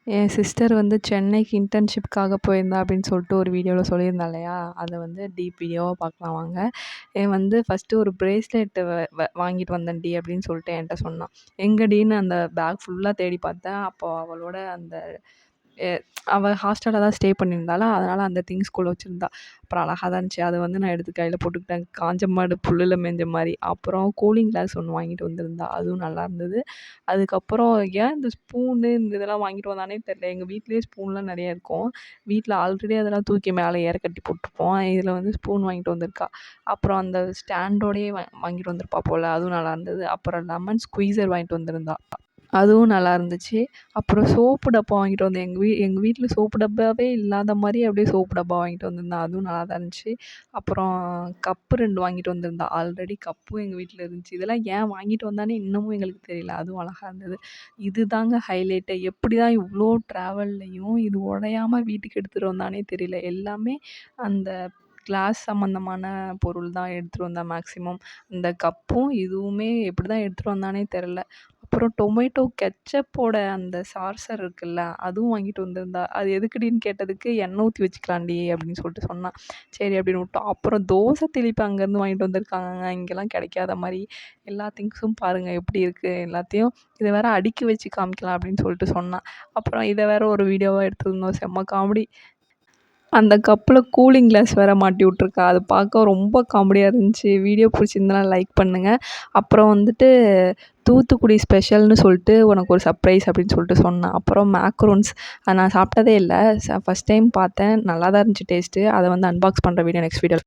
என் sister வந்து சென்னைக்கு இன்டர்ன்ஷிப்காக போயிருந்தா அப்படின்னு சொல்லிட்டு ஒரு வீடியோவில் சொல்லியிருந்தா இல்லையா? அதை வந்து டீப் வீடியோவா பார்க்கலாம் வாங்க. வந்து ஃபஸ்ட்டு ஒரு பிரேஸ்லெட் வாங்கிட்டு வந்தேன்டி அப்படின்னு சொல்லிட்டு என்கிட்ட சொன்னான். எங்கடின்னு அந்த பேக் ஃபுல்லாக தேடி பார்த்தேன். அப்போ அவளோட அந்த எ அவள் ஹாஸ்டல்ல தான் ஸ்டே பண்ணியிருந்தாளா, அதனால் அந்த திங்ஸ்குள்ளே வச்சுருந்தா. அப்புறம் அழகா தான் இருந்துச்சு. அதை வந்து நான் எடுத்து கையில் போட்டுக்கிட்டேன். காஞ்ச மாடு புல்லுல மேய்ஞ்ச மாதிரி. அப்புறம் கூலிங் கிளாஸ் ஒன்று வாங்கிட்டு வந்திருந்தா. அதுவும் நல்லா இருந்தது. அதுக்கப்புறம் ஏன் இந்த ஸ்பூனு இந்த இதெல்லாம் வாங்கிட்டு வந்தானே தெரியல. எங்கள் வீட்லேயே ஸ்பூன்லாம் நிறைய இருக்கும். வீட்டில் ஆல்ரெடி அதெல்லாம் தூக்கி மேலே ஏற கட்டி போட்டுருப்போம். இதில் வந்து ஸ்பூன் வாங்கிட்டு வந்திருக்கா. அப்புறம் அந்த ஸ்டாண்டோடையே வாங்கிட்டு வந்திருப்பா போல். அதுவும் நல்லா இருந்தது. அப்புறம் லெமன் ஸ்குவீசர் வாங்கிட்டு வந்திருந்தா. அதுவும் நல்லா இருந்துச்சு. அப்புறம் சோப்பு டப்பா வாங்கிட்டு வந்தேன். எங்கள் வீட்ல சோப்பு டப்பாவே இல்லாத மாரி அப்படியே சோப்பு டப்பா வாங்கிட்டு வந்திருந்தா. அதுவும் நல்லா தான் இருந்துச்சு. அப்புறம் கப்பு 2 வாங்கிட்டு வந்திருந்தா. ஆல்ரெடி கப்பும் எங்கள் வீட்ல இருந்துச்சு. இதெல்லாம் ஏன் வாங்கிட்டு வந்தான்னே இன்னமும் எங்களுக்கு தெரியல. அதுவும் அழகா இருந்தது. இதுதாங்க ஹைலைட்டே. எப்படி தான் இவ்ளோ ட்ராவல்லையும் இது உடையாம வீட்டுக்கு எடுத்துட்டு வந்தான்னே தெரியல. எல்லாமே அந்த கிளாஸ் சம்மந்தமான பொருள் தான் எடுத்துட்டு வந்தா மேக்ஸிமம். இந்த கப்பும் இதுவுமே எப்படி தான் எடுத்துட்டு வந்தான்னே தெரில. அப்புறம் டொமேட்டோ கெட்சப்போட அந்த சார்சர் இருக்குல்ல, அதுவும் வாங்கிட்டு வந்திருந்தா. அது எதுக்குடின்னு கேட்டதுக்கு, "எண்ணெய் ஊத்தி வச்சுக்கலாம்டி" அப்படின்னு சொல்லிட்டு சொன்னா. சரி அப்படின்னு விட்டோம். அப்புறம் தோசை தெளிப்பு அங்கேருந்து வாங்கிட்டு வந்திருக்காங்கங்க. இங்கேலாம் கிடைக்காத மாரி. எல்லா திங்ஸும் பாருங்க எப்படி இருக்கு எல்லாத்தையும். இத வேற அடுக்கி வச்சு காமிக்கலாம் அப்படின்னு சொல்லிட்டு சொன்னா. அப்புறம் இத வேற ஒரு வீடியோவா எடுத்திருந்தோம். செம்ம காமெடி. அந்த கப்பில் கூலிங் கிளாஸ் வேற மாட்டி விட்ருக்கா. அது பார்க்க ரொம்ப காமெடியா இருந்துச்சு. வீடியோ பிடிச்சிருந்தனா லைக் பண்ணுங்க. அப்புறம் வந்துட்டு தூத்துக்குடி ஸ்பெஷல்னு சொல்லிட்டு உனக்கு ஒரு சர்ப்ரைஸ் அப்படின்னு சொல்லிட்டு சொன்னா. அப்புறம் மேக்ரோன்ஸ் நான் சாப்பிட்டதே இல்ல. ஃபர்ஸ்ட் டைம் பார்த்தேன். நல்லா தான் இருந்துச்சு டேஸ்ட்டு. அத வந்து அன்பாக்ஸ் பண்ணுற வீடியோ நெக்ஸ்ட் வீடியோல